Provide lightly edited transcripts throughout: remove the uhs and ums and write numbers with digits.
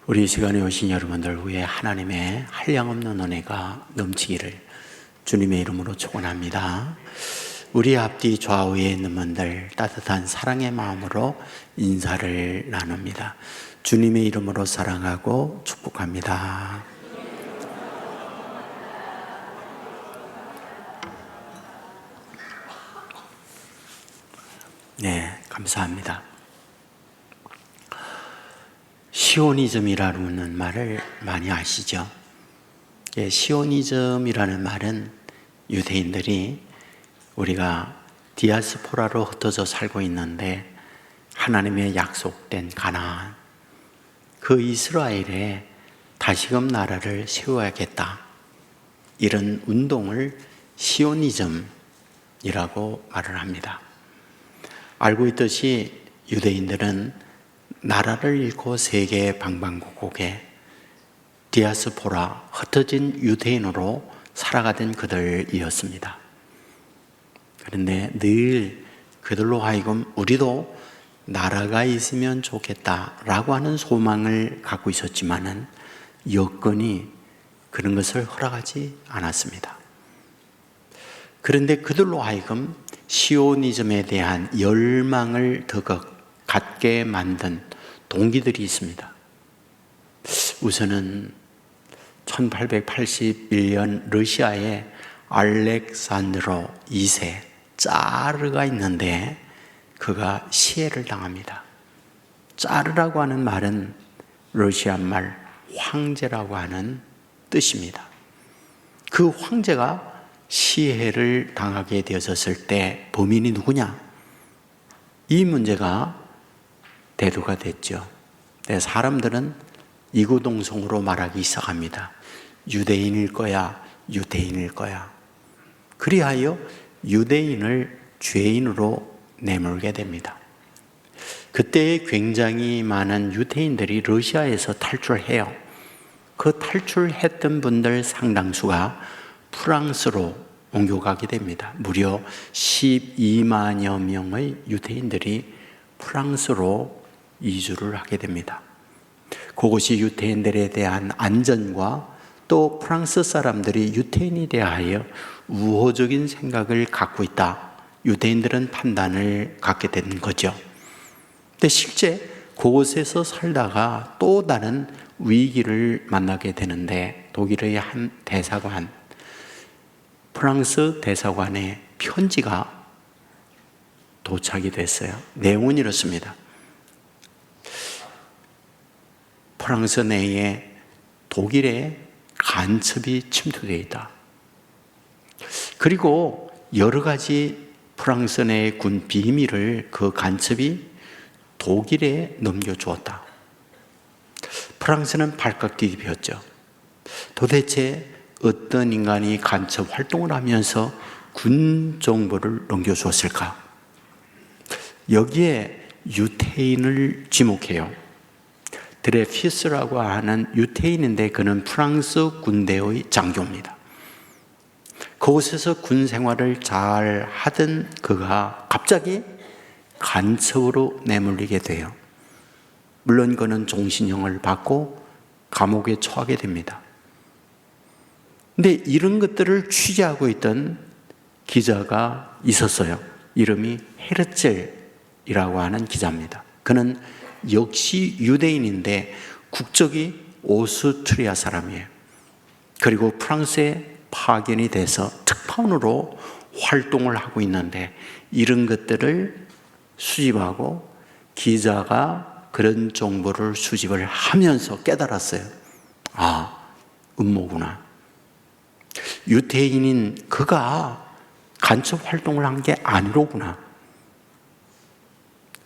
우리 시간에 오신 여러분들 위해 하나님의 한량없는 은혜가 넘치기를 주님의 이름으로 축원합니다. 우리 앞뒤 좌우에 있는 분들 따뜻한 사랑의 마음으로 인사를 나눕니다. 주님의 이름으로 사랑하고 축복합니다. 네, 감사합니다. 시오니즘이라는 말을 많이 아시죠? 시오니즘이라는 말은 유대인들이 우리가 디아스포라로 흩어져 살고 있는데 하나님의 약속된 가나안, 그 이스라엘에 다시금 나라를 세워야겠다, 이런 운동을 시오니즘이라고 말을 합니다. 알고 있듯이 유대인들은 나라를 잃고 세계 방방곡곡에 디아스포라, 흩어진 유대인으로 살아가던 그들이었습니다. 그런데 늘 그들로 하여금 우리도 나라가 있으면 좋겠다라고 하는 소망을 갖고 있었지만은 여건이 그런 것을 허락하지 않았습니다. 그런데 그들로 하여금 시오니즘에 대한 열망을 더 갖게 만든 동기들이 있습니다. 우선은 1881년 러시아에 알렉산드로 2세 짜르가 있는데 그가 시해를 당합니다. 짜르라고 하는 말은 러시아 말 황제라고 하는 뜻입니다. 그 황제가 시해를 당하게 되었을 때 범인이 누구냐? 이 문제가 대두가 됐죠. 사람들은 이구동성으로 말하기 시작합니다. 유대인일 거야, 유대인일 거야. 그리하여 유대인을 죄인으로 내몰게 됩니다. 그때 굉장히 많은 유대인들이 러시아에서 탈출해요. 그 탈출했던 분들 상당수가 프랑스로 옮겨가게 됩니다. 무려 12만여 명의 유대인들이 프랑스로 이주를 하게 됩니다. 그것이 유대인들에 대한 안전과 또 프랑스 사람들이 유대인에 대하여 우호적인 생각을 갖고 있다, 유대인들은 판단을 갖게 된 거죠. 근데 실제 그곳에서 살다가 또 다른 위기를 만나게 되는데 독일의 한 대사관, 프랑스 대사관에 편지가 도착이 됐어요. 내용은 이렇습니다. 프랑스 내에 독일의 간첩이 침투되어 있다. 그리고 여러 가지 프랑스 내의 군 비밀을 그 간첩이 독일에 넘겨주었다. 프랑스는 발칵 뒤집혔죠. 도대체 어떤 인간이 간첩 활동을 하면서 군 정보를 넘겨주었을까? 여기에 유태인을 지목해요. 드레피스라고 하는 유태인인데 그는 프랑스 군대의 장교입니다. 그곳에서 군 생활을 잘 하던 그가 갑자기 간첩으로 내몰리게 돼요. 물론 그는 종신형을 받고 감옥에 처하게 됩니다. 근데 이런 것들을 취재하고 있던 기자가 있었어요. 이름이 헤르첼이라고 하는 기자입니다. 그는 역시 유대인인데 국적이 오스트리아 사람이에요. 그리고 프랑스에 파견이 돼서 특파원으로 활동을 하고 있는데 이런 것들을 수집하고 기자가 그런 정보를 수집을 하면서 깨달았어요. 아, 음모구나. 유대인인 그가 간첩 활동을 한 게 아니로구나.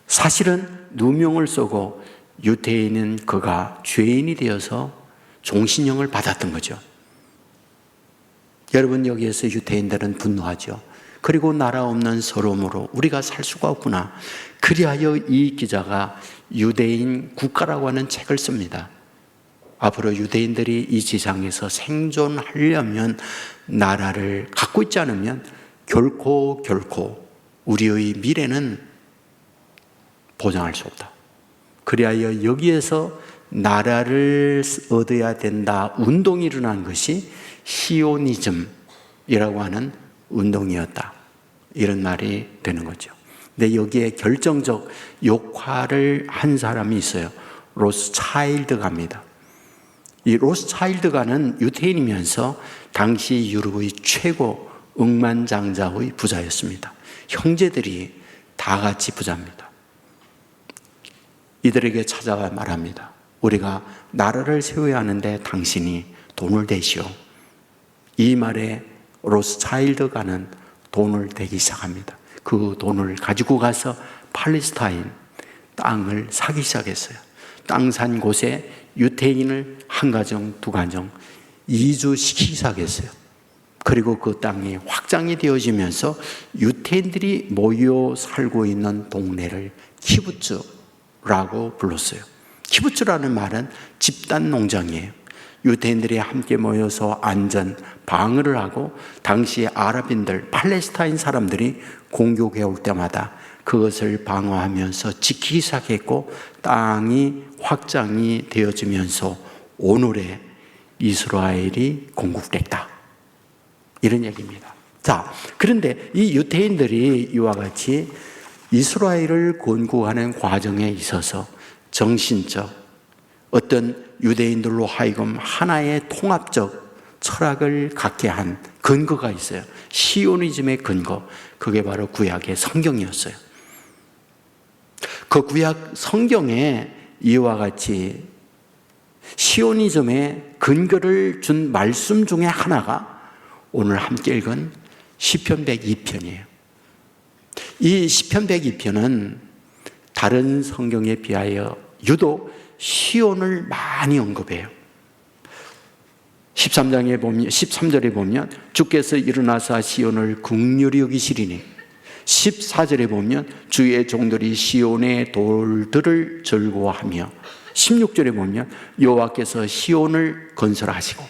사실은 누명을 쓰고 유대인인 그가 죄인이 되어서 종신형을 받았던 거죠. 여러분, 여기에서 유대인들은 분노하죠. 그리고 나라 없는 서름으로 우리가 살 수가 없구나. 그리하여 이 기자가 유대인 국가라고 하는 책을 씁니다. 앞으로 유대인들이 이 지상에서 생존하려면 나라를 갖고 있지 않으면 결코 우리의 미래는 보장할 수 없다. 그리하여 여기에서 나라를 얻어야 된다 운동이 일어난 것이 시오니즘이라고 하는 운동이었다, 이런 말이 되는 거죠. 근데 여기에 결정적 역할을 한 사람이 있어요. 로스차일드가입니다. 이 로스차일드가는 유태인이면서 당시 유럽의 최고 억만장자의 부자였습니다. 형제들이 다 같이 부자입니다. 이들에게 찾아가 말합니다. 우리가 나라를 세워야 하는데 당신이 돈을 대시오. 이 말에 로스차일드가는 돈을 대기 시작합니다. 그 돈을 가지고 가서 팔레스타인 땅을 사기 시작했어요. 땅 산 곳에 유태인을 한 가정, 두 가정 이주시키기 시작했어요. 그리고 그 땅이 확장이 되어지면서 유태인들이 모여 살고 있는 동네를 키부츠라고 불렀어요. 키부츠라는 말은 집단 농장이에요. 유태인들이 함께 모여서 안전 방어를 하고, 당시 아랍인들, 팔레스타인 사람들이 공격해 올 때마다 그것을 방어하면서 지키기 시작했고, 땅이 확장이 되어지면서 오늘의 이스라엘이 건국됐다, 이런 얘기입니다. 자, 그런데 이 유태인들이 이와 같이 이스라엘을 건국하는 과정에 있어서 정신적, 어떤 유대인들로 하여금 하나의 통합적 철학을 갖게 한 근거가 있어요. 시오니즘의 근거, 그게 바로 구약의 성경이었어요. 그 구약 성경에 이와 같이 시오니즘의 근거를 준 말씀 중에 하나가 오늘 함께 읽은 시편 102편이에요. 이 시편 102편은 다른 성경에 비하여 유독 시온을 많이 언급해요. 13장에 보면, 13절에 보면 주께서 일어나사 시온을 긍휼히 여기시리니, 14절에 보면 주의 종들이 시온의 돌들을 즐거워하며, 16절에 보면 여호와께서 시온을 건설하시고,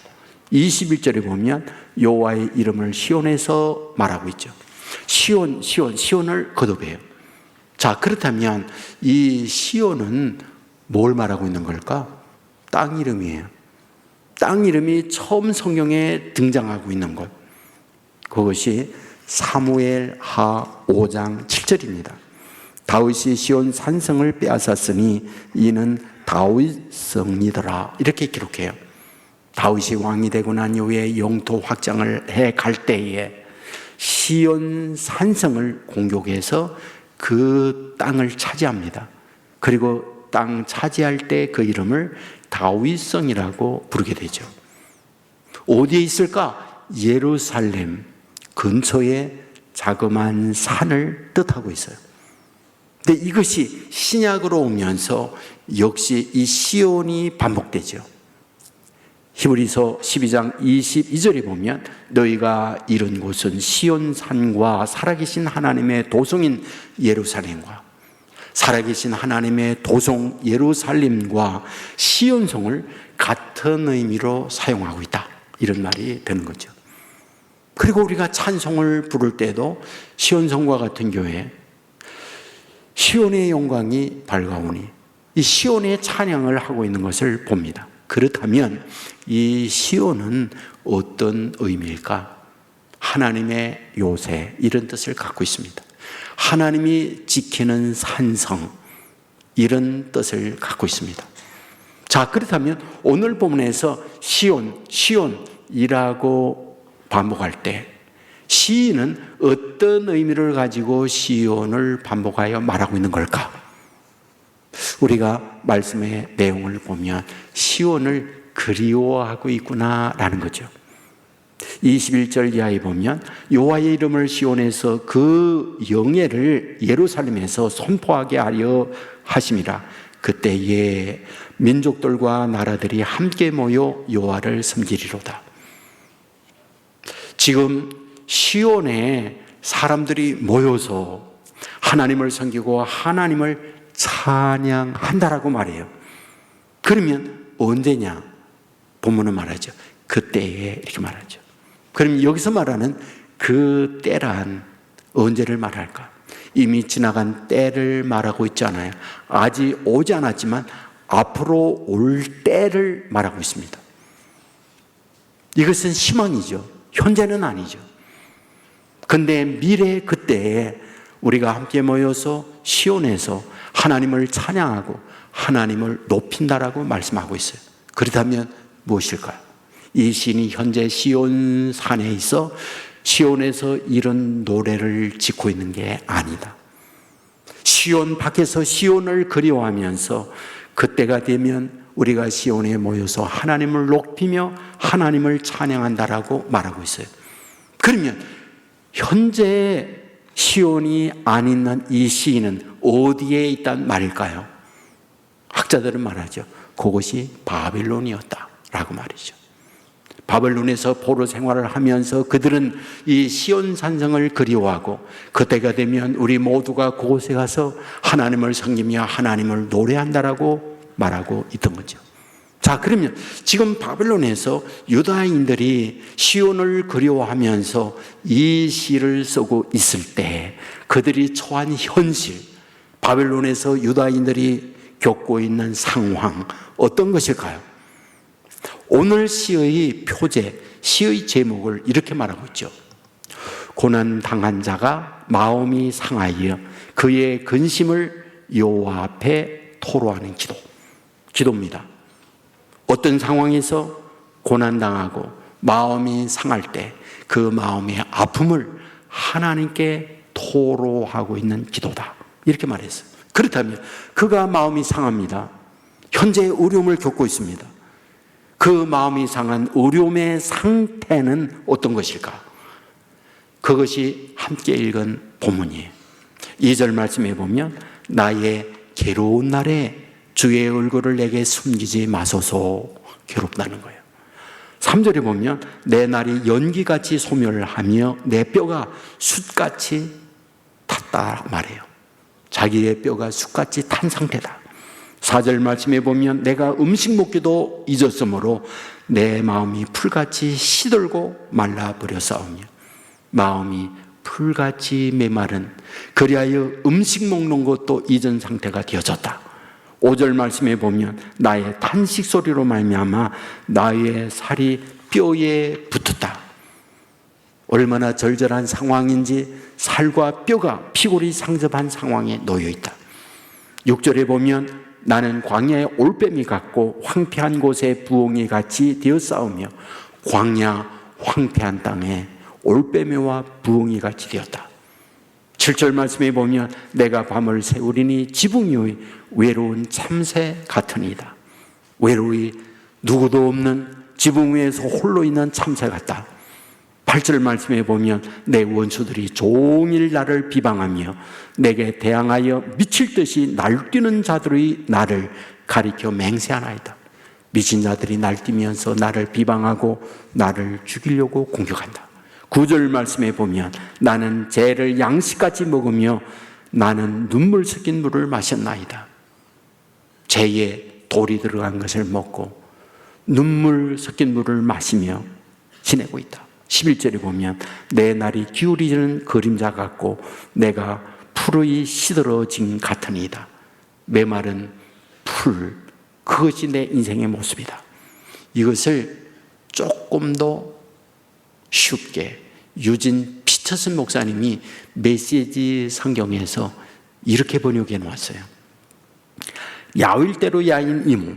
21절에 보면 여호와의 이름을 시온에서 말하고 있죠. 시온을 거듭해요. 자, 그렇다면 이 시온은 뭘 말하고 있는 걸까? 땅 이름이에요. 땅 이름이 처음 성경에 등장하고 있는 것, 그것이 사무엘하 5장 7절입니다. 다윗이 시온 산성을 빼앗았으니 이는 다윗 성이더라, 이렇게 기록해요. 다윗이 왕이 되고 난 이후에 영토 확장을 해 갈 때에 시온 산성을 공격해서 그 땅을 차지합니다. 그리고 땅 차지할 때 그 이름을 다윗성이라고 부르게 되죠. 어디에 있을까? 예루살렘 근처에 자그마한 산을 뜻하고 있어요. 근데 이것이 신약으로 오면서 역시 이 시온이 반복되죠. 히브리서 12장 22절에 보면 너희가 이른 곳은 시온산과 살아계신 하나님의 도성인 예루살렘과 살아계신 하나님의 도성 예루살렘과 시온성을 같은 의미로 사용하고 있다, 이런 말이 되는 거죠. 그리고 우리가 찬송을 부를 때도 시온성과 같은 교회, 시온의 영광이 밝아오니, 이 시온의 찬양을 하고 있는 것을 봅니다. 그렇다면 이 시온은 어떤 의미일까? 하나님의 요새, 이런 뜻을 갖고 있습니다. 하나님이 지키는 산성, 이런 뜻을 갖고 있습니다. 자, 그렇다면 오늘 본문에서 시온이라고 반복할 때 시인은 어떤 의미를 가지고 시온을 반복하여 말하고 있는 걸까? 우리가 말씀의 내용을 보면 시온을 그리워하고 있구나라는 거죠. 21절 이하에 보면 여호와의 이름을 시온에서 그 영예를 예루살렘에서 선포하게 하려 하심이라. 그때에 민족들과 나라들이 함께 모여 여호와를 섬기리로다. 지금 시온에 사람들이 모여서 하나님을 섬기고 하나님을 찬양한다라고 말해요. 그러면 언제냐? 본문은 말하죠. 그때에, 이렇게 말하죠. 그럼 여기서 말하는 그 때란 언제를 말할까? 이미 지나간 때를 말하고 있잖아요. 아직 오지 않았지만 앞으로 올 때를 말하고 있습니다. 이것은 희망이죠. 현재는 아니죠. 근데 미래 그때에 우리가 함께 모여서 시온에서 하나님을 찬양하고 하나님을 높인다라고 말씀하고 있어요. 그렇다면 무엇일까요? 이 시인이 현재 시온 산에 있어 시온에서 이런 노래를 짓고 있는 게 아니다. 시온 밖에서 시온을 그리워하면서 그때가 되면 우리가 시온에 모여서 하나님을 높이며 하나님을 찬양한다라고 말하고 있어요. 그러면 현재 시온이 안 있는 이 시인은 어디에 있단 말일까요? 학자들은 말하죠. 그것이 바벨론이었다라고 말이죠. 바벨론에서 포로 생활을 하면서 그들은 이 시온 산성을 그리워하고 그때가 되면 우리 모두가 그곳에 가서 하나님을 섬기며 하나님을 노래한다라고 말하고 있던 거죠. 자, 그러면 지금 바벨론에서 유다인들이 시온을 그리워하면서 이 시를 쓰고 있을 때 그들이 처한 현실, 바벨론에서 유다인들이 겪고 있는 상황, 어떤 것일까요? 오늘 시의 표제, 시의 제목을 이렇게 말하고 있죠. 고난당한 자가 마음이 상하여 그의 근심을 여호와 앞에 토로하는 기도입니다. 어떤 상황에서 고난당하고 마음이 상할 때 그 마음의 아픔을 하나님께 토로하고 있는 기도다, 이렇게 말했어요. 그렇다면 그가 마음이 상합니다. 현재 어려움을 겪고 있습니다. 그 마음이 상한 어려움의 상태는 어떤 것일까? 그것이 함께 읽은 본문이에요. 2절 말씀해 보면 나의 괴로운 날에 주의 얼굴을 내게 숨기지 마소서, 괴롭다는 거예요. 3절에 보면 내 날이 연기같이 소멸하며 내 뼈가 숯같이 탔다 말해요. 자기의 뼈가 숯같이 탄 상태다. 4절 말씀에 보면 내가 음식 먹기도 잊었으므로 내 마음이 풀같이 시들고 말라버렸사오며, 마음이 풀같이 메마른, 그리하여 음식 먹는 것도 잊은 상태가 되어졌다. 5절 말씀에 보면 나의 탄식 소리로 말미암아 나의 살이 뼈에 붙었다. 얼마나 절절한 상황인지 살과 뼈가 피골이 상접한 상황에 놓여 있다. 6절에 보면 나는 광야의 올빼미 같고 황폐한 곳에 부엉이 같이 되었사오며 광야 황폐한 땅에 올빼미와 부엉이 같이 되었다. 7절 말씀에 보면 내가 밤을 새우리니 지붕 위의 외로운 참새 같으니이다. 외로이 누구도 없는 지붕 위에서 홀로 있는 참새 같다. 8절 말씀에 보면 내 원수들이 종일 나를 비방하며 내게 대항하여 미칠 듯이 날뛰는 자들의 나를 가리켜 맹세하나이다. 미친 자들이 날뛰면서 나를 비방하고 나를 죽이려고 공격한다. 9절 말씀에 보면 나는 재를 양식같이 먹으며 나는 눈물 섞인 물을 마셨나이다. 재에 돌이 들어간 것을 먹고 눈물 섞인 물을 마시며 지내고 있다. 11절에 보면 내 날이 기울이는 그림자 같고 내가 풀의 시들어진 같으니이다. 메마른 풀, 그것이 내 인생의 모습이다. 이것을 조금 더 쉽게 유진 피터슨 목사님이 메시지 성경에서 이렇게 번역해 놓았어요. 야윌대로 야인 이무,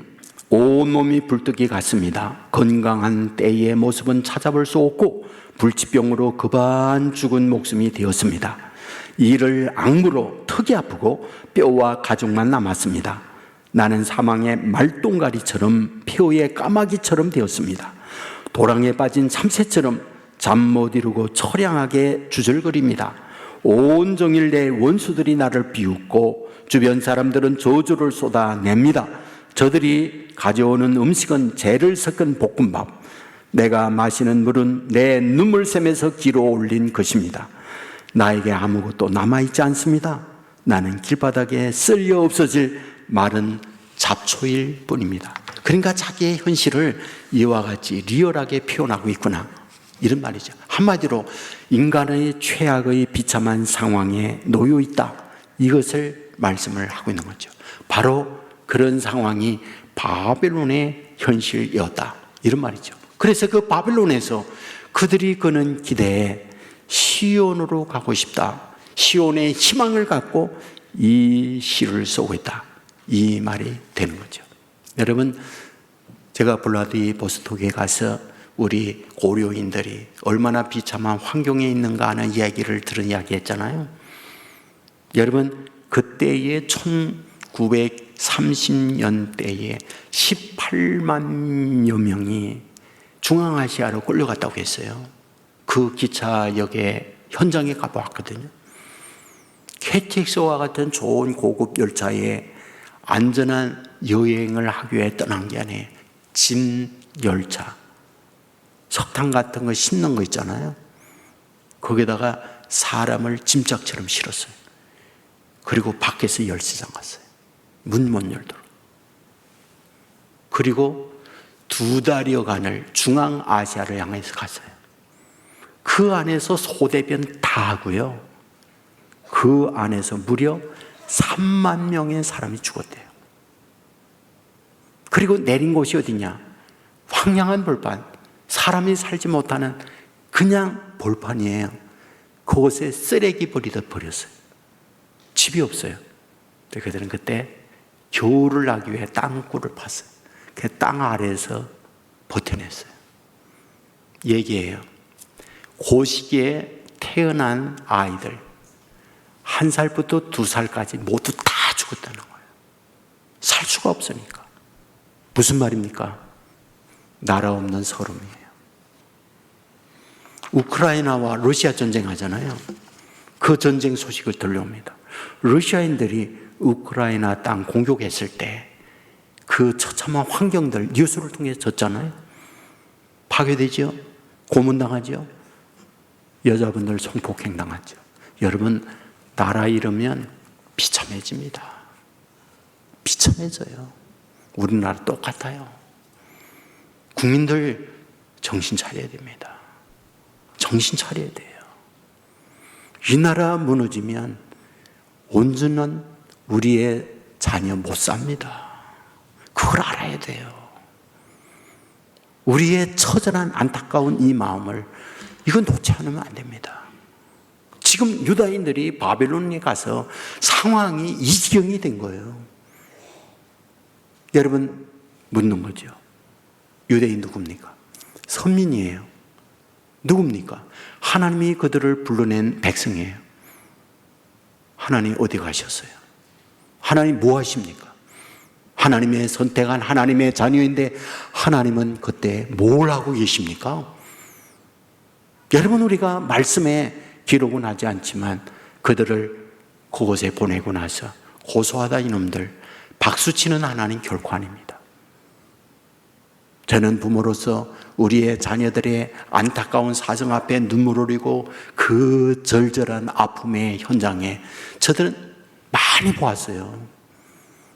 온몸이 불뜨기 같습니다. 건강한 때의 모습은 찾아볼 수 없고 불치병으로 급한 죽은 목숨이 되었습니다. 이를 악무로 턱이 아프고 뼈와 가죽만 남았습니다. 나는 사망의 말똥가리처럼 폐허의 까마귀처럼 되었습니다. 도랑에 빠진 참새처럼 잠 못 이루고 처량하게 주절거립니다. 온종일 내 원수들이 나를 비웃고 주변 사람들은 저주를 쏟아냅니다. 저들이 가져오는 음식은 재를 섞은 볶음밥, 내가 마시는 물은 내 눈물샘에서 길어 올린 것입니다. 나에게 아무것도 남아있지 않습니다. 나는 길바닥에 쓸려 없어질 마른 잡초일 뿐입니다. 그러니까 자기의 현실을 이와 같이 리얼하게 표현하고 있구나, 이런 말이죠. 한마디로 인간의 최악의 비참한 상황에 놓여 있다, 이것을 말씀을 하고 있는 거죠. 바로 그런 상황이 바벨론의 현실이었다, 이런 말이죠. 그래서 그 바벨론에서 그들이 거는 기대에 시온으로 가고 싶다, 시온의 희망을 갖고 이 시를 쓰고 있다, 이 말이 되는 거죠. 여러분, 제가 블라디보스톡에 가서 우리 고려인들이 얼마나 비참한 환경에 있는가 하는 이야기를 들은 이야기 했잖아요. 여러분, 그때의 1930년대에 18만여 명이 중앙아시아로 끌려갔다고 했어요. 그 기차역에 현장에 가보았거든요. KTX와 같은 좋은 고급 열차에 안전한 여행을 하기 위해 떠난 게 아니에요. 진 열차, 석탄 같은 거 싣는 거 있잖아요. 거기다가 사람을 짐짝처럼 실었어요. 그리고 밖에서 열시장 갔어요. 문 못 열도록. 그리고 2달여간을 중앙아시아를 향해서 갔어요. 그 안에서 소대변 다 하고요, 그 안에서 무려 3만 명의 사람이 죽었대요. 그리고 내린 곳이 어디냐? 황량한 벌판, 사람이 살지 못하는 그냥 벌판이에요. 그곳에 쓰레기 버리듯 버렸어요. 집이 없어요. 그들은 그때 겨울을 나기 위해 땅굴을 팠어요. 그 땅 아래에서 버텨냈어요. 얘기해요. 그 시기에 태어난 아이들 1살부터 2살까지 모두 다 죽었다는 거예요. 살 수가 없으니까. 무슨 말입니까? 나라 없는 서름이에요. 우크라이나와 러시아 전쟁하잖아요. 그 전쟁 소식을 들려옵니다. 러시아인들이 우크라이나 땅 공격했을 때 그 처참한 환경들 뉴스를 통해 졌잖아요. 파괴되죠. 고문당하죠. 여자분들 성폭행 당하죠. 여러분, 나라 잃으면 비참해집니다. 비참해져요. 우리나라 똑같아요. 국민들 정신 차려야 됩니다. 정신 차려야 돼요. 이 나라 무너지면 온전한 우리의 자녀 못 삽니다. 그걸 알아야 돼요. 우리의 처절한 안타까운 이 마음을, 이건 놓지 않으면 안 됩니다. 지금 유다인들이 바벨론에 가서 상황이 이 지경이 된 거예요. 여러분, 묻는 거죠. 유대인 누굽니까? 선민이에요. 누굽니까? 하나님이 그들을 불러낸 백성이에요. 하나님 어디 가셨어요? 하나님 뭐 하십니까? 하나님의 선택한 하나님의 자녀인데 하나님은 그때 뭘 하고 계십니까? 여러분, 우리가 말씀에 기록은 하지 않지만 그들을 그곳에 보내고 나서 고소하다 이놈들 박수치는 하나님 결코 아닙니다. 저는 부모로서 우리의 자녀들의 안타까운 사정 앞에 눈물 흘리고 그 절절한 아픔의 현장에 저들은 많이 보았어요.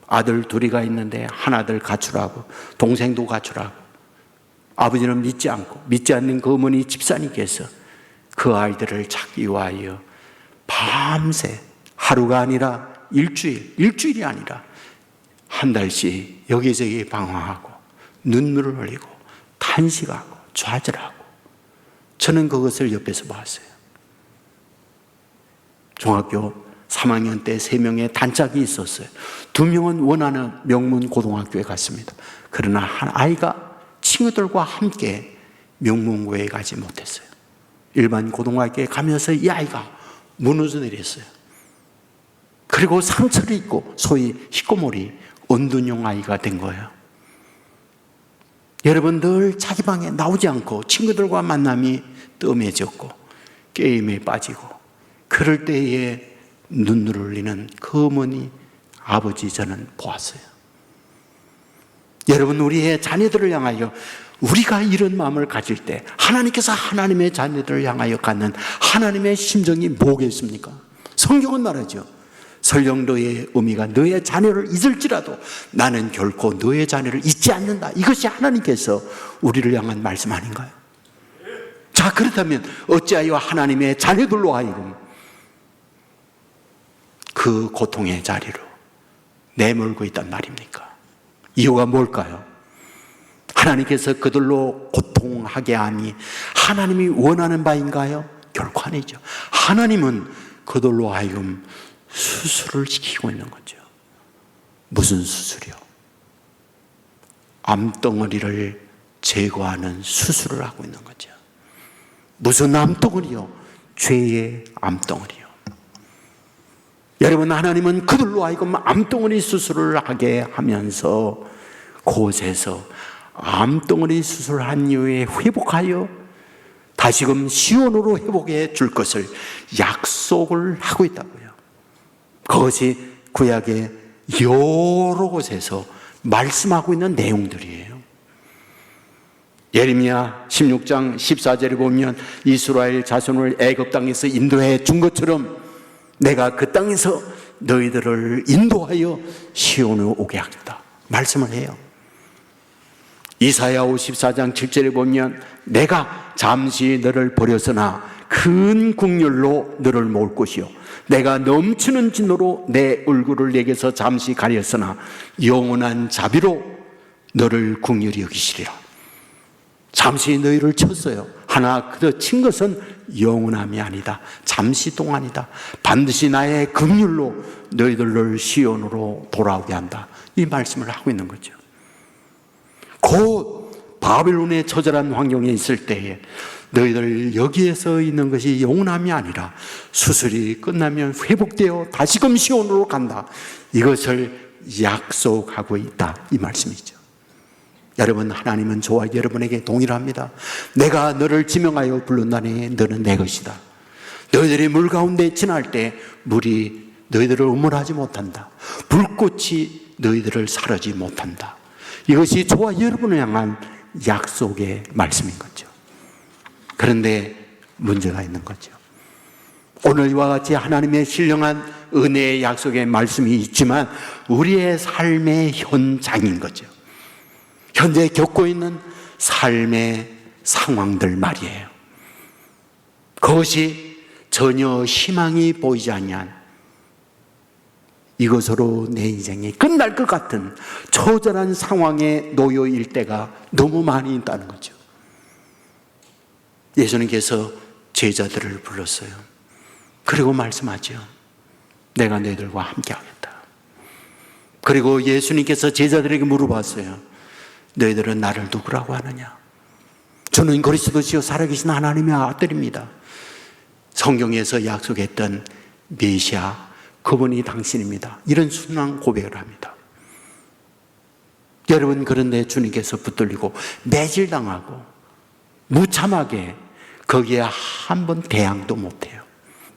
아들 둘이가 있는데 하나들 가출하고 동생도 가출하고, 아버지는 믿지 않고 믿지 않는 그 어머니 집사님께서 그 아이들을 찾기 위하여 밤새, 하루가 아니라 일주일이 아니라 한 달씩 여기저기 방황하고 눈물을 흘리고 탄식하고 좌절하고, 저는 그것을 옆에서 봤어요. 중학교 3학년 때 3명의 단짝이 있었어요. 2명은 원하는 명문 고등학교에 갔습니다. 그러나 한 아이가 친구들과 함께 명문고에 가지 못했어요. 일반 고등학교에 가면서 이 아이가 무너져 내렸어요. 그리고 상처를 입고 소위 히코모리, 언둔형 아이가 된 거예요. 여러분, 늘 자기 방에 나오지 않고 친구들과 만남이 뜸해졌고 게임에 빠지고, 그럴 때에 눈물을 흘리는 그 어머니, 아버지 저는 보았어요. 여러분, 우리의 자녀들을 향하여 우리가 이런 마음을 가질 때 하나님께서 하나님의 자녀들을 향하여 갖는 하나님의 심정이 뭐겠습니까? 성경은 말하죠. 설령 너의 어미가 너의 자녀를 잊을지라도 나는 결코 너의 자녀를 잊지 않는다. 이것이 하나님께서 우리를 향한 말씀 아닌가요? 자, 그렇다면 어찌하여 하나님의 자녀들로 하여금 그 고통의 자리로 내몰고 있단 말입니까? 이유가 뭘까요? 하나님께서 그들로 고통하게 하니 하나님이 원하는 바인가요? 결코 아니죠. 하나님은 그들로 하여금 수술을 시키고 있는 거죠. 무슨 수술이요? 암덩어리를 제거하는 수술을 하고 있는 거죠. 무슨 암덩어리요? 죄의 암덩어리요. 여러분, 하나님은 그들로 하여금 암덩어리 수술을 하게 하면서 그곳에서 암덩어리 수술한 이후에 회복하여 다시금 시온으로 회복해 줄 것을 약속을 하고 있다고요. 그것이 구약의 여러 곳에서 말씀하고 있는 내용들이에요. 예레미야 16장 14절에 보면 이스라엘 자손을 애굽 땅에서 인도해 준 것처럼 내가 그 땅에서 너희들을 인도하여 시온으로 오게 하겠다 말씀을 해요. 이사야 54장 7절에 보면 내가 잠시 너를 버렸으나 큰 국률로 너를 모을 것이요 내가 넘치는 진노로 내 얼굴을 내게서 잠시 가렸으나 영원한 자비로 너를 국률이 여기시리라. 잠시 너희를 쳤어요. 하나 그저 친 것은 영원함이 아니다. 잠시 동안이다. 반드시 나의 긍휼로 너희들을 시온으로 돌아오게 한다. 이 말씀을 하고 있는 거죠. 곧 바벨론의 처절한 환경에 있을 때에 너희들 여기에서 있는 것이 영원함이 아니라 수술이 끝나면 회복되어 다시금 시온으로 간다. 이것을 약속하고 있다. 이 말씀이죠. 여러분, 하나님은 저와 여러분에게 동일합니다. 내가 너를 지명하여 불렀나니 너는 내 것이다. 너희들이 물 가운데 지날 때 물이 너희들을 음물하지 못한다. 불꽃이 너희들을 사르지 못한다. 이것이 저와 여러분을 향한 약속의 말씀인 거죠. 그런데 문제가 있는 거죠. 오늘 이와 같이 하나님의 신령한 은혜의 약속의 말씀이 있지만 우리의 삶의 현장인 거죠. 현재 겪고 있는 삶의 상황들 말이에요. 그것이 전혀 희망이 보이지 않는 이것으로 내 인생이 끝날 것 같은 처절한 상황에 놓여일 때가 너무 많이 있다는 거죠. 예수님께서 제자들을 불렀어요. 그리고 말씀하죠. 내가 너희들과 함께 하겠다. 그리고 예수님께서 제자들에게 물어봤어요. 너희들은 나를 누구라고 하느냐? 저는 그리스도시요 살아계신 하나님의 아들입니다. 성경에서 약속했던 메시아, 그분이 당신입니다. 이런 순한 고백을 합니다. 여러분, 그런데 주님께서 붙들리고 매질당하고 무참하게 거기에 한 번 대항도 못해요.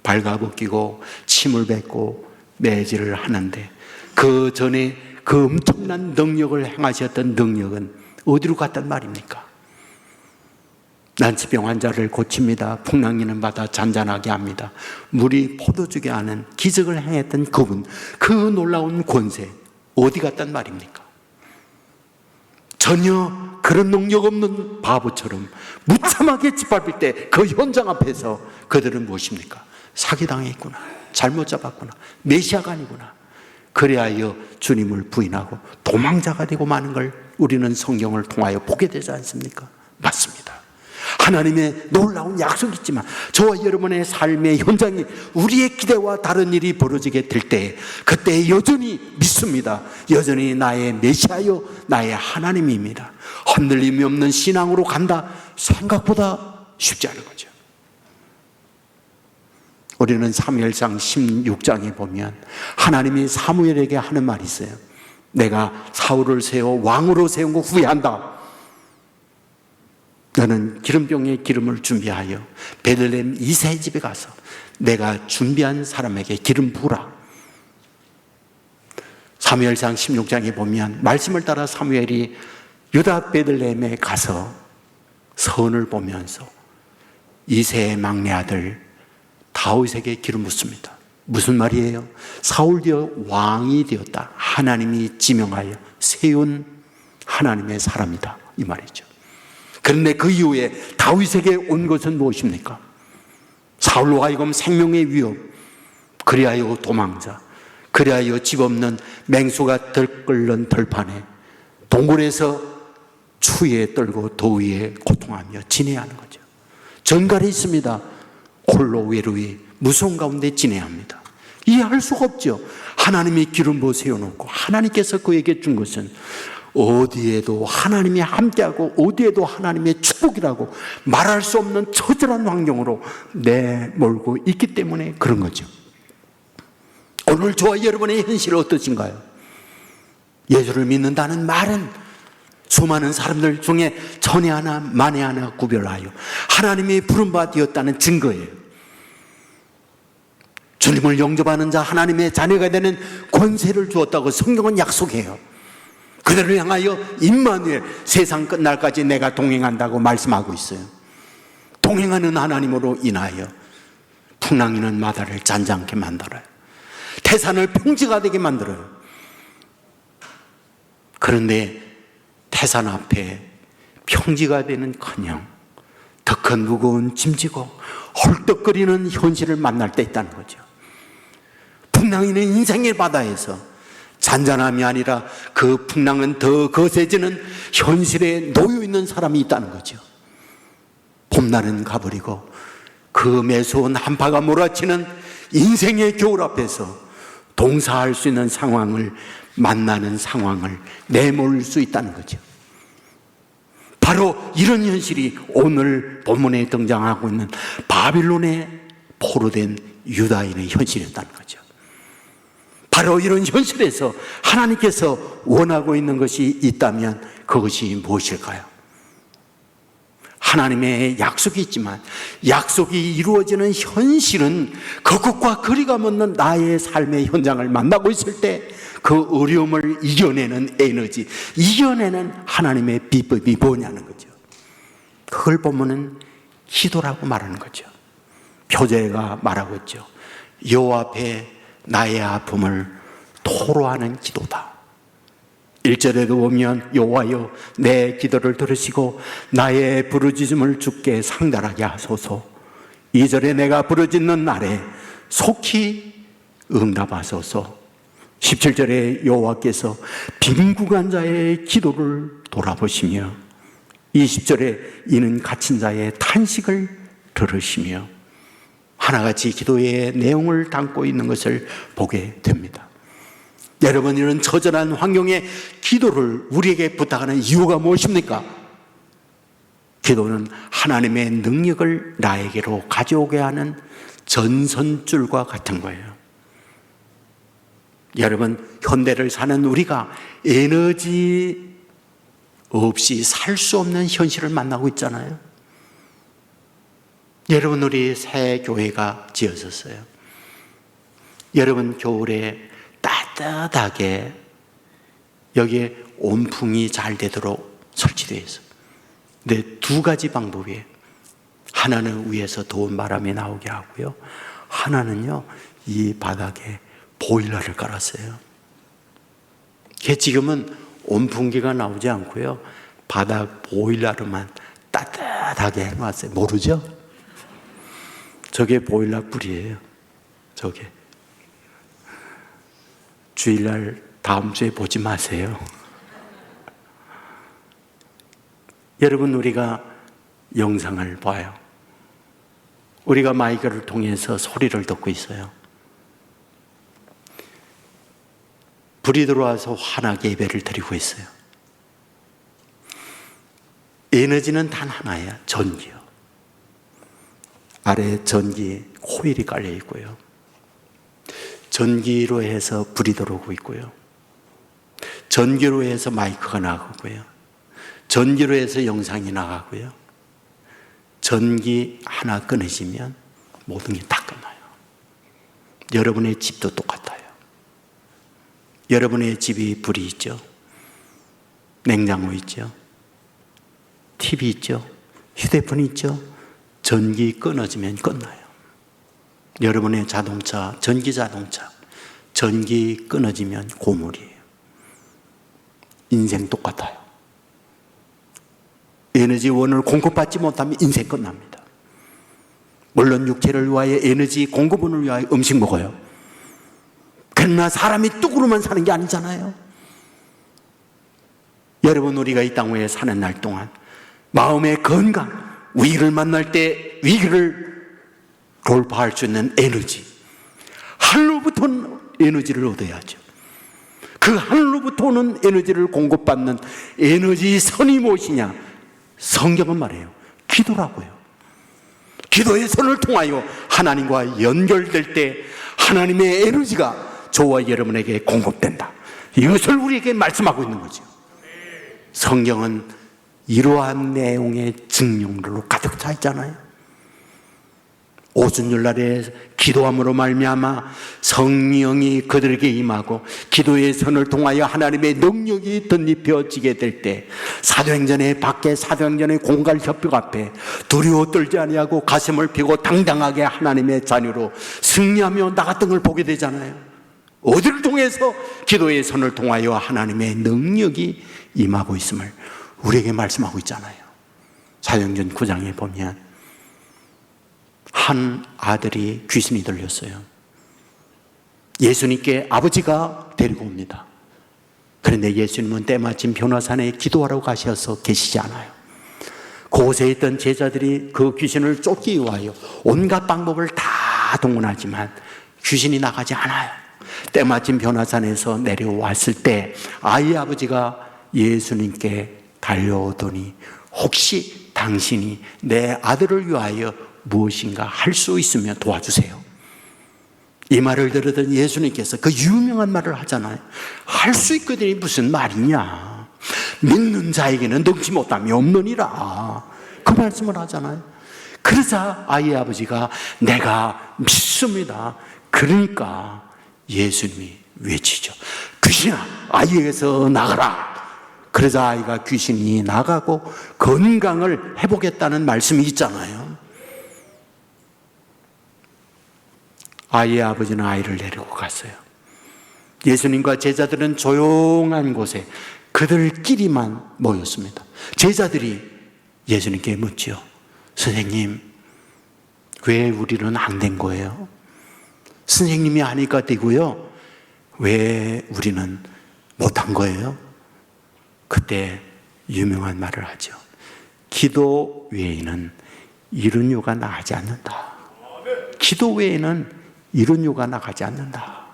발가벗기고 침을 뱉고 매질을 하는데 그 전에 그 엄청난 능력을 행하셨던 능력은 어디로 갔단 말입니까? 난치병 환자를 고칩니다. 풍랑이는 바다 잔잔하게 합니다. 물이 포도주게 하는 기적을 행했던 그분, 그 놀라운 권세 어디 갔단 말입니까? 전혀 그런 능력 없는 바보처럼 무참하게 짓밟힐 때 그 현장 앞에서 그들은 무엇입니까? 사기당했구나, 잘못 잡았구나, 메시아가 아니구나. 그래야 주님을 부인하고 도망자가 되고 마는 걸 우리는 성경을 통하여 보게 되지 않습니까? 맞습니다. 하나님의 놀라운 약속이 있지만 저와 여러분의 삶의 현장이 우리의 기대와 다른 일이 벌어지게 될 때 그때 여전히 믿습니다. 여전히 나의 메시아요 나의 하나님입니다. 흔들림이 없는 신앙으로 간다. 생각보다 쉽지 않은 거죠. 우리는 사무엘상 16장에 보면 하나님이 사무엘에게 하는 말이 있어요. 내가 사울을 세워 왕으로 세운 거 후회한다. 너는 기름병에 기름을 준비하여 베들레헴 이새의 집에 가서 내가 준비한 사람에게 기름 부으라. 사무엘상 16장에 보면 말씀을 따라 사무엘이 유다 베들레헴에 가서 선을 보면서 이새의 막내 아들 다윗에게 기름 붓습니다. 무슨 말이에요? 사울 되어 왕이 되었다. 하나님이 지명하여 세운 하나님의 사람이다. 이 말이죠. 그런데 그 이후에 다윗에게 온 것은 무엇입니까? 사울로 하여금 생명의 위협, 그리하여 도망자, 그리하여 집 없는 맹수가 들끓는 들판에 동굴에서 추위에 떨고 더위에 고통하며 지내야 하는 거죠. 전갈이 있습니다. 홀로 외로이 무서운 가운데 지내야 합니다. 이해할 수가 없죠. 하나님이 기름 부어 세워놓고 하나님께서 그에게 준 것은 어디에도 하나님이 함께하고 어디에도 하나님의 축복이라고 말할 수 없는 처절한 환경으로 내몰고 있기 때문에 그런 거죠. 오늘 저와 여러분의 현실은 어떠신가요? 예수를 믿는다는 말은 수많은 사람들 중에 천에 하나 만에 하나 구별하여 하나님이 부름바 되었다는 증거예요. 주님을 영접하는 자 하나님의 자녀가 되는 권세를 주었다고 성경은 약속해요. 그들을 향하여 임마누엘, 세상 끝날까지 내가 동행한다고 말씀하고 있어요. 동행하는 하나님으로 인하여 풍랑이는 마다를 잔잔케 만들어요. 태산을 평지가 되게 만들어요. 그런데 태산 앞에 평지가 되는커녕 더 큰 무거운 짐지고 헐떡거리는 현실을 만날 때 있다는 거죠. 풍랑이는 인생의 바다에서 잔잔함이 아니라 그 풍랑은 더 거세지는 현실에 놓여 있는 사람이 있다는 거죠. 봄날은 가버리고 그 매서운 한파가 몰아치는 인생의 겨울 앞에서 동사할 수 있는 상황을 만나는 상황을 내몰 수 있다는 거죠. 바로 이런 현실이 오늘 본문에 등장하고 있는 바빌론에 포로된 유다인의 현실이었다는 거죠. 바로 이런 현실에서 하나님께서 원하고 있는 것이 있다면 그것이 무엇일까요? 하나님의 약속이 있지만 약속이 이루어지는 현실은 그것과 거리감 없는 나의 삶의 현장을 만나고 있을 때 그 어려움을 이겨내는 에너지, 이겨내는 하나님의 비법이 뭐냐는 거죠. 그걸 보면은 기도라고 말하는 거죠. 표제가 말하고 있죠. 여호와 앞에 나의 아픔을 토로하는 기도다. 1절에도 보면 여호와여 내 기도를 들으시고 나의 부르짖음을 주께 상달하게 하소서. 2절에 내가 부르짖는 날에 속히 응답하소서. 17절에 여호와께서 빈궁한 자의 기도를 돌아보시며 20절에 이는 갇힌 자의 탄식을 들으시며 하나같이 기도의 내용을 담고 있는 것을 보게 됩니다. 여러분, 이런 처절한 환경에 기도를 우리에게 부탁하는 이유가 무엇입니까? 기도는 하나님의 능력을 나에게로 가져오게 하는 전선줄과 같은 거예요. 여러분, 현대를 사는 우리가 에너지 없이 살 수 없는 현실을 만나고 있잖아요. 여러분, 우리 새 교회가 지어졌어요. 여러분, 겨울에 따뜻하게 여기에 온풍이 잘 되도록 설치되어 있어요. 근데 두 가지 방법이에요. 하나는 위에서 더운 바람이 나오게 하고요. 하나는요, 이 바닥에 보일러를 깔았어요. 지금은 온풍기가 나오지 않고요, 바닥 보일러로만 따뜻하게 해놨어요. 모르죠? 저게 보일러 불이에요. 저게. 주일날 다음 주에 보지 마세요. 여러분, 우리가 영상을 봐요. 우리가 마이크를 통해서 소리를 듣고 있어요. 불이 들어와서 환하게 예배를 드리고 있어요. 에너지는 단 하나야, 전기요. 아래 전기 코일이 깔려 있고요. 전기로 해서 불이 들어오고 있고요. 전기로 해서 마이크가 나가고요. 전기로 해서 영상이 나가고요. 전기 하나 끊어지면 모든 게 다 끝나요. 여러분의 집도 똑같아요. 여러분의 집이 불이 있죠. 냉장고 있죠. TV 있죠. 휴대폰 있죠. 전기 끊어지면 끝나요. 여러분의 자동차, 전기 자동차, 전기 끊어지면 고물이에요. 인생 똑같아요. 에너지원을 공급받지 못하면 인생 끝납니다. 물론 육체를 위하여 에너지 공급원을 위하여 음식 먹어요. 그러나 사람이 뚝으로만 사는 게 아니잖아요. 여러분, 우리가 이 땅 위에 사는 날 동안 마음의 건강, 위기를 만날 때 위기를 돌파할 수 있는 에너지, 하늘로부터 에너지를 얻어야죠. 그 하늘로부터 오는 에너지를 공급받는 에너지 선이 무엇이냐? 성경은 말해요. 기도라고요. 기도의 선을 통하여 하나님과 연결될 때 하나님의 에너지가 저와 여러분에게 공급된다. 이것을 우리에게 말씀하고 있는 거죠. 성경은 이러한 내용의 증명들로 가득 차 있잖아요. 오순절날에 기도함으로 말미암아 성령이 그들에게 임하고 기도의 선을 통하여 하나님의 능력이 덧입혀지게 될 때 사도행전의 밖에 사도행전의 공갈 협벽 앞에 두려워 떨지 아니하고 가슴을 펴고 당당하게 하나님의 자녀로 승리하며 나갔던 걸 보게 되잖아요. 어디를 통해서? 기도의 선을 통하여 하나님의 능력이 임하고 있음을 우리에게 말씀하고 있잖아요. 사도행전 9장에 보면 한 아들이 귀신이 들렸어요. 예수님께 아버지가 데리고 옵니다. 그런데 예수님은 때마침 변화산에 기도하러 가셔서 계시지 않아요. 그곳에 있던 제자들이 그 귀신을 쫓기 위하여 온갖 방법을 다 동원하지만 귀신이 나가지 않아요. 때마침 변화산에서 내려왔을 때 아이의 아버지가 예수님께 달려오더니 혹시 당신이 내 아들을 위하여 무엇인가 할 수 있으면 도와주세요. 이 말을 들으던 예수님께서 그 유명한 말을 하잖아요. 할 수 있거든요. 무슨 말이냐. 믿는 자에게는 능치 못함이 없느니라. 그 말씀을 하잖아요. 그러자 아이의 아버지가 내가 믿습니다. 그러니까 예수님이 외치죠. 귀신아, 아이에게서 나가라. 그러자 아이가 귀신이 나가고 건강을 회복했다는 말씀이 있잖아요. 아이의 아버지는 아이를 데리고 갔어요. 예수님과 제자들은 조용한 곳에 그들끼리만 모였습니다. 제자들이 예수님께 묻지요. 선생님, 왜 우리는 안 된 거예요? 선생님이 하니까 되고요. 왜 우리는 못한 거예요? 그때 유명한 말을 하죠. 기도 외에는 이룬 유가 나가지 않는다. 기도 외에는 이룬 유가 나가지 않는다.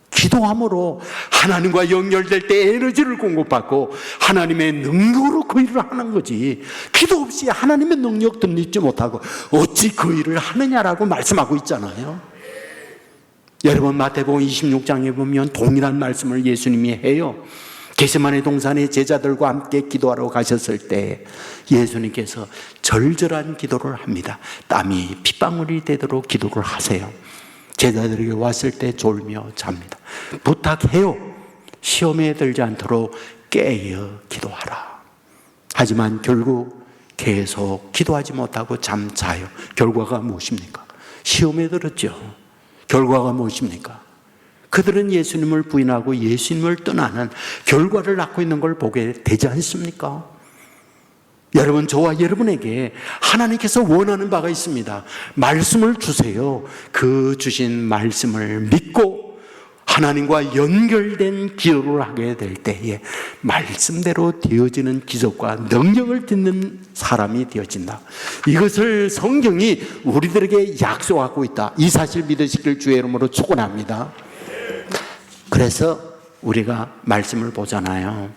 기도함으로 하나님과 연결될 때 에너지를 공급받고 하나님의 능력으로 그 일을 하는 거지. 기도 없이 하나님의 능력 덧입지 못하고 어찌 그 일을 하느냐라고 말씀하고 있잖아요. 여러분, 마태복음 26장에 보면 동일한 말씀을 예수님이 해요. 겟세마네 동산에 제자들과 함께 기도하러 가셨을 때 예수님께서 절절한 기도를 합니다. 땀이 핏방울이 되도록 기도를 하세요. 제자들에게 왔을 때 졸며 잡니다. 부탁해요. 시험에 들지 않도록 깨어 기도하라. 하지만 결국 계속 기도하지 못하고 잠자요. 결과가 무엇입니까? 시험에 들었죠. 결과가 무엇입니까? 그들은 예수님을 부인하고 예수님을 떠나는 결과를 낳고 있는 걸 보게 되지 않습니까? 여러분, 저와 여러분에게 하나님께서 원하는 바가 있습니다. 말씀을 주세요. 그 주신 말씀을 믿고 하나님과 연결된 기도를 하게 될 때에 말씀대로 되어지는 기적과 능력을 듣는 사람이 되어진다. 이것을 성경이 우리들에게 약속하고 있다. 이 사실 믿으시길 주의 이름으로 축원합니다. 그래서 우리가 말씀을 보잖아요.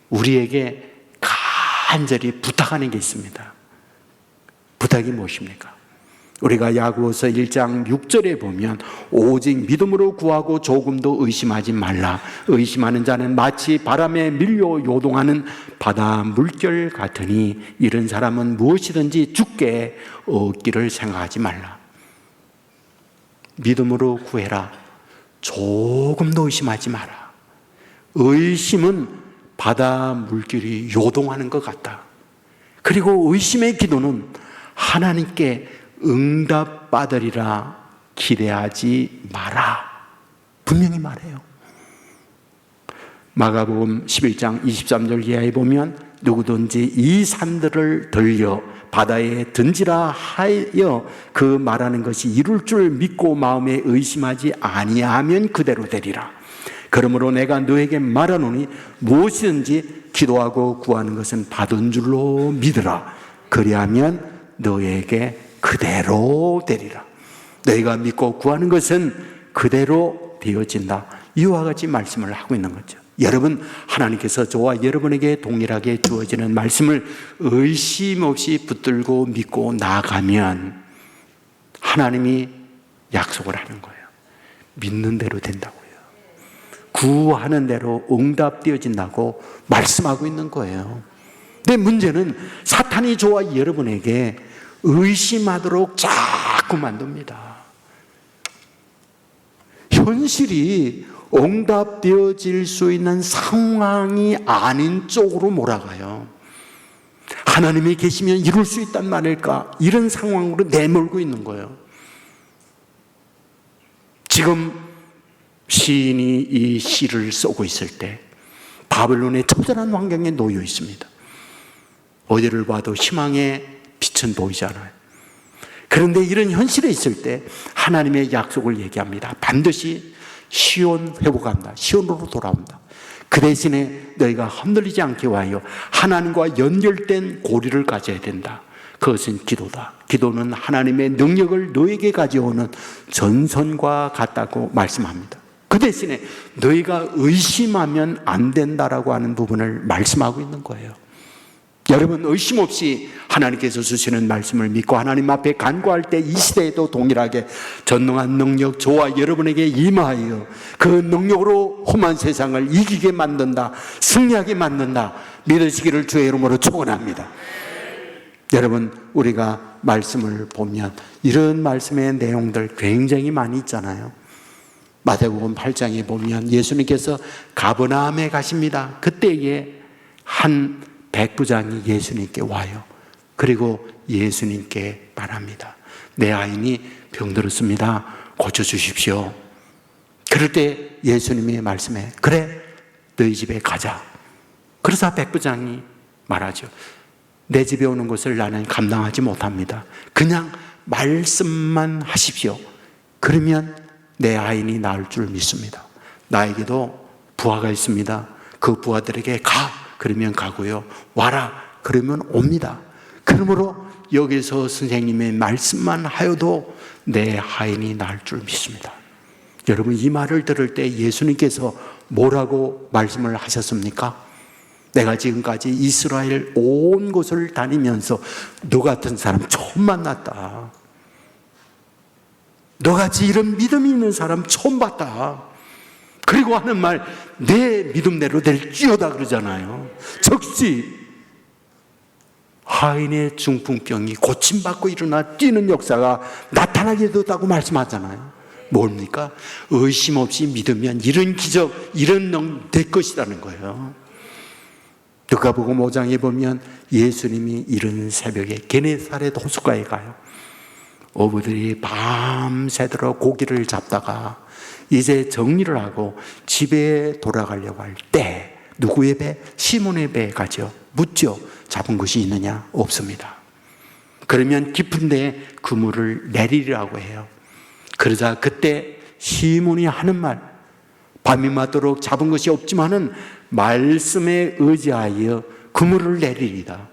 우리에게 간절히 부탁하는 게 있습니다. 부탁이 무엇입니까? 우리가 야고보서 1장 6절에 보면 오직 믿음으로 구하고 조금도 의심하지 말라. 의심하는 자는 마치 바람에 밀려 요동하는 바다 물결 같으니 이런 사람은 무엇이든지 주께 얻기를 생각하지 말라. 믿음으로 구해라. 조금도 의심하지 마라. 의심은 바다 물결이 요동하는 것 같다. 그리고 의심의 기도는 하나님께 응답받으리라 기대하지 마라. 분명히 말해요. 마가복음 11장 23절 이하에 보면 누구든지 이 산들을 들려 바다에 던지라 하여 그 말하는 것이 이룰 줄 믿고 마음에 의심하지 아니하면 그대로 되리라. 그러므로 내가 너에게 말하노니 무엇이든지 기도하고 구하는 것은 받은 줄로 믿으라. 그리하면 너에게 그대로 되리라. 너희가 믿고 구하는 것은 그대로 되어진다. 이와 같이 말씀을 하고 있는 거죠. 여러분, 하나님께서 저와 여러분에게 동일하게 주어지는 말씀을 의심 없이 붙들고 믿고 나아가면 하나님이 약속을 하는 거예요. 믿는 대로 된다고요. 구하는 대로 응답되어진다고 말씀하고 있는 거예요. 근데 문제는 사탄이 저와 여러분에게 의심하도록 자꾸 만듭니다. 현실이 응답되어질 수 있는 상황이 아닌 쪽으로 몰아가요. 하나님이 계시면 이룰 수 있단 말일까? 이런 상황으로 내몰고 있는 거예요. 지금 시인이 이 시를 쓰고 있을 때 바벨론의 처절한 환경에 놓여 있습니다. 어디를 봐도 희망의 빛은 보이지 않아요. 그런데 이런 현실에 있을 때 하나님의 약속을 얘기합니다. 반드시 시온 회복한다. 시온으로 돌아온다. 그 대신에 너희가 흔들리지 않게 하여 하나님과 연결된 고리를 가져야 된다. 그것은 기도다. 기도는 하나님의 능력을 너에게 가져오는 전선과 같다고 말씀합니다. 그 대신에 너희가 의심하면 안 된다라고 하는 부분을 말씀하고 있는 거예요. 여러분, 의심 없이 하나님께서 주시는 말씀을 믿고 하나님 앞에 간구할 때 이 시대에도 동일하게 전능한 능력 저와 여러분에게 임하여 그 능력으로 험한 세상을 이기게 만든다, 승리하게 만든다 믿으시기를 주의 이름으로 축원합니다. 여러분, 우리가 말씀을 보면 이런 말씀의 내용들 굉장히 많이 있잖아요. 마태복음 8장에 보면 예수님께서 가버나움에 가십니다. 그때에 한 백부장이 예수님께 와요. 그리고 예수님께 말합니다. 내 아이니 병들었습니다. 고쳐주십시오. 그럴 때 예수님이 말씀해, 그래, 너희 집에 가자. 그래서 백부장이 말하죠. 내 집에 오는 것을 나는 감당하지 못합니다. 그냥 말씀만 하십시오. 그러면 내 아이니 나을 줄 믿습니다. 나에게도 부하가 있습니다. 그 부하들에게 가. 그러면 가고요. 와라. 그러면 옵니다. 그러므로 여기서 선생님의 말씀만 하여도 내 하인이 나을 줄 믿습니다. 여러분, 이 말을 들을 때 예수님께서 뭐라고 말씀을 하셨습니까? 내가 지금까지 이스라엘 온 곳을 다니면서 너 같은 사람 처음 만났다. 너같이 이런 믿음이 있는 사람 처음 봤다. 그리고 하는 말, 내 믿음대로 될지어다 그러잖아요. 즉시 하인의 중풍병이 고침받고 일어나 뛰는 역사가 나타나게 되었다고 말씀하잖아요. 뭡니까? 의심 없이 믿으면 이런 기적, 이런 능 될 것이라는 거예요. 누가복음 5장에 보면 예수님이 이른 새벽에 게네사렛 호숫가에 가요. 어부들이 밤새도록 고기를 잡다가 이제 정리를 하고 집에 돌아가려고 할 때 누구의 배? 시몬의 배에 가죠. 묻죠. 잡은 것이 있느냐? 없습니다. 그러면 깊은 데에 그물을 내리라고 해요. 그러자 그때 시몬이 하는 말, 밤이 맞도록 잡은 것이 없지만은 말씀에 의지하여 그물을 내리리다.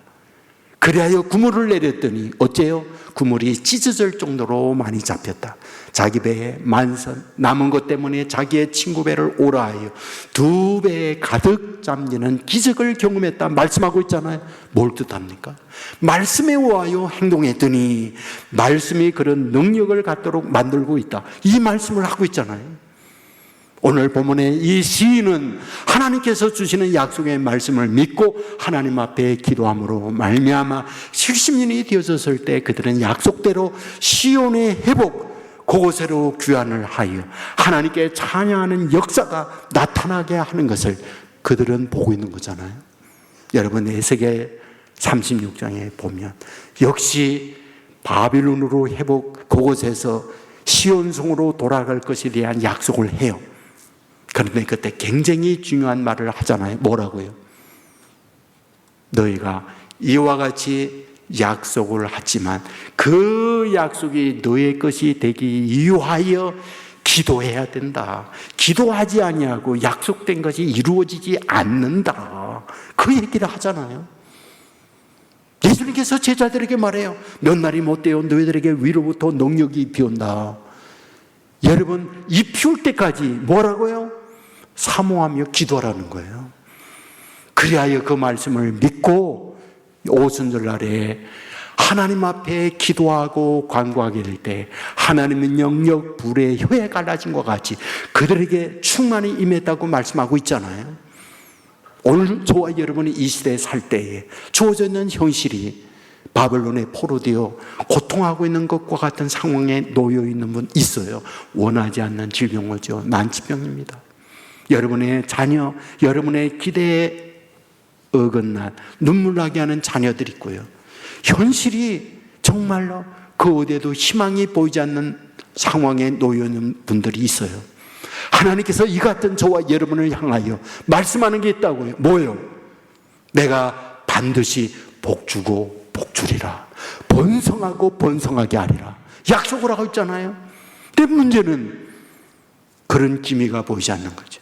그리하여 그물을 내렸더니 어째요? 그물이 찢어질 정도로 많이 잡혔다. 자기 배에 만선, 남은 것 때문에 자기의 친구 배를 오라 하여 2배에 가득 잠기는 기적을 경험했다 말씀하고 있잖아요. 뭘 뜻합니까? 말씀에 의하여 행동했더니 말씀이 그런 능력을 갖도록 만들고 있다. 이 말씀을 하고 있잖아요. 오늘 본문의 이 시인은 하나님께서 주시는 약속의 말씀을 믿고 하나님 앞에 기도함으로 말미암아 70년이 되어졌을 때 그들은 약속대로 시온의 회복, 그곳으로 귀환을 하여 하나님께 찬양하는 역사가 나타나게 하는 것을 그들은 보고 있는 거잖아요. 여러분, 에스겔 36장에 보면 역시 바빌론으로 회복, 그곳에서 시온성으로 돌아갈 것에 대한 약속을 해요. 그런데 그때 굉장히 중요한 말을 하잖아요. 뭐라고요? 너희가 이와 같이 약속을 하지만 그 약속이 너의 것이 되기 위하여 기도해야 된다. 기도하지 아니하고 약속된 것이 이루어지지 않는다. 그 얘기를 하잖아요. 예수님께서 제자들에게 말해요. 몇 날이 못 돼요. 너희들에게 위로부터 능력이 비온다. 여러분, 이 피울 때까지 뭐라고요? 사모하며 기도하라는 거예요. 그리하여 그 말씀을 믿고 오순절날에 하나님 앞에 기도하고 간구하게 될 때 하나님은 영역 불의 혀에 갈라진 것 같이 그들에게 충만히 임했다고 말씀하고 있잖아요. 오늘 저와 여러분이 이 시대에 살 때에 주어져 있는 현실이 바벨론에 포로되어 고통하고 있는 것과 같은 상황에 놓여 있는 분 있어요. 원하지 않는 질병이죠. 난치병입니다. 여러분의 자녀, 여러분의 기대에 어긋난 눈물 나게 하는 자녀들이 있고요. 현실이 정말로 그 어디에도 희망이 보이지 않는 상황에 놓여 있는 분들이 있어요. 하나님께서 이 같은 저와 여러분을 향하여 말씀하는 게 있다고요. 뭐예요? 내가 반드시 복주고 복주리라. 번성하고 번성하게 하리라. 약속을 하고 있잖아요. 근데 문제는 그런 기미가 보이지 않는 거죠.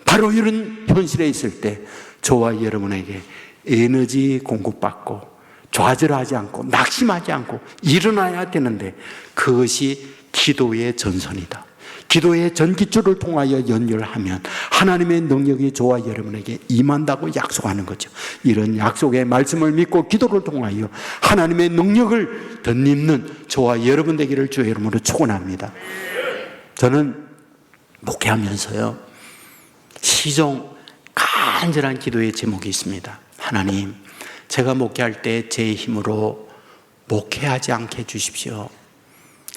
바로 이런 현실에 있을 때 저와 여러분에게 에너지 공급받고 좌절하지 않고 낙심하지 않고 일어나야 되는데 그것이 기도의 전선이다. 기도의 전기줄을 통하여 연결하면 하나님의 능력이 저와 여러분에게 임한다고 약속하는 거죠. 이런 약속의 말씀을 믿고 기도를 통하여 하나님의 능력을 덧입는 저와 여러분 되기를 주의 이름으로 축원합니다. 저는 목회하면서요, 시종 간절한 기도의 제목이 있습니다. 하나님, 제가 목회할 때 제 힘으로 목회하지 않게 해주십시오.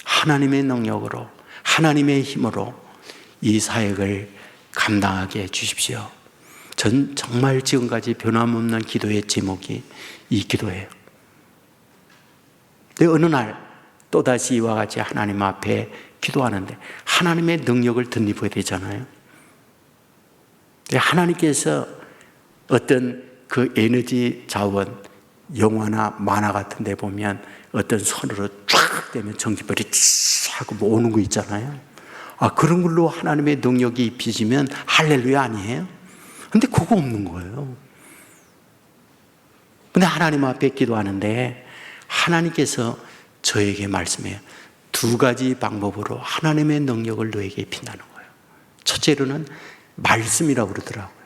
하나님의 능력으로, 하나님의 힘으로 이 사역을 감당하게 해주십시오. 전 정말 지금까지 변함없는 기도의 제목이 이 기도예요. 근데 어느 날 또다시 이와 같이 하나님 앞에 기도하는데 하나님의 능력을 덧입어야 되잖아요. 하나님께서 어떤 그 에너지 자원, 영화나 만화 같은 데 보면 어떤 손으로 쫙 되면 전기불이 쫙 하고 뭐 오는 거 있잖아요. 그런 걸로 하나님의 능력이 입히시면 할렐루야 아니에요? 근데 그거 없는 거예요. 근데 하나님 앞에 기도하는데 하나님께서 저에게 말씀해요. 두 가지 방법으로 하나님의 능력을 너에게 입힌다는 거예요. 첫째로는 말씀이라고 그러더라고요.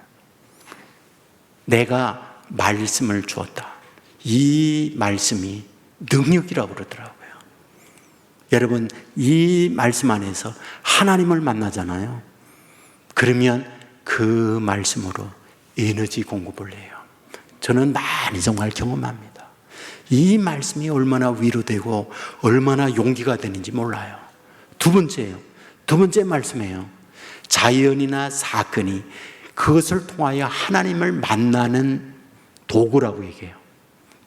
내가 말씀을 주었다. 이 말씀이 능력이라고 그러더라고요. 여러분, 이 말씀 안에서 하나님을 만나잖아요. 그러면 그 말씀으로 에너지 공급을 해요. 저는 많이 정말 경험합니다. 이 말씀이 얼마나 위로되고 얼마나 용기가 되는지 몰라요. 두 번째 말씀이에요. 자연이나 사건이 그것을 통하여 하나님을 만나는 도구라고 얘기해요.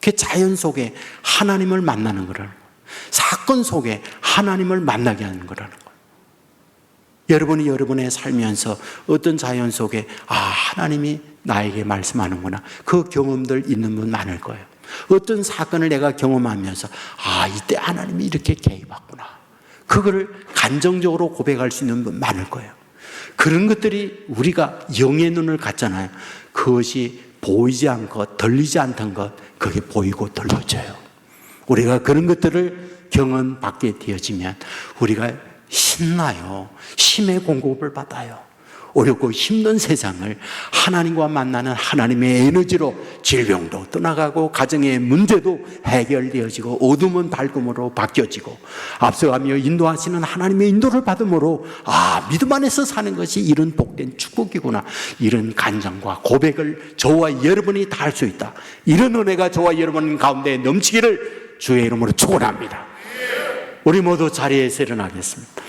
그 자연 속에 하나님을 만나는 거라는 거예요. 사건 속에 하나님을 만나게 하는 거라는 거예요. 여러분이 여러분의 살면서 어떤 자연 속에 하나님이 나에게 말씀하는구나, 그 경험들 있는 분 많을 거예요. 어떤 사건을 내가 경험하면서 이때 하나님이 이렇게 개입했구나, 그거를 감정적으로 고백할 수 있는 분 많을 거예요. 그런 것들이 우리가 영의 눈을 갖잖아요. 그것이 보이지 않고 들리지 않던 것, 그게 보이고 들려져요. 우리가 그런 것들을 경험받게 되어지면 우리가 신나요. 힘의 공급을 받아요. 어렵고 힘든 세상을 하나님과 만나는 하나님의 에너지로 질병도 떠나가고 가정의 문제도 해결되어지고 어둠은 밝음으로 바뀌어지고 앞서가며 인도하시는 하나님의 인도를 받음으로 믿음 안에서 사는 것이 이런 복된 축복이구나, 이런 간증과 고백을 저와 여러분이 다 할 수 있다. 이런 은혜가 저와 여러분 가운데 넘치기를 주의 이름으로 축원합니다. 우리 모두 자리에서 일어나겠습니다.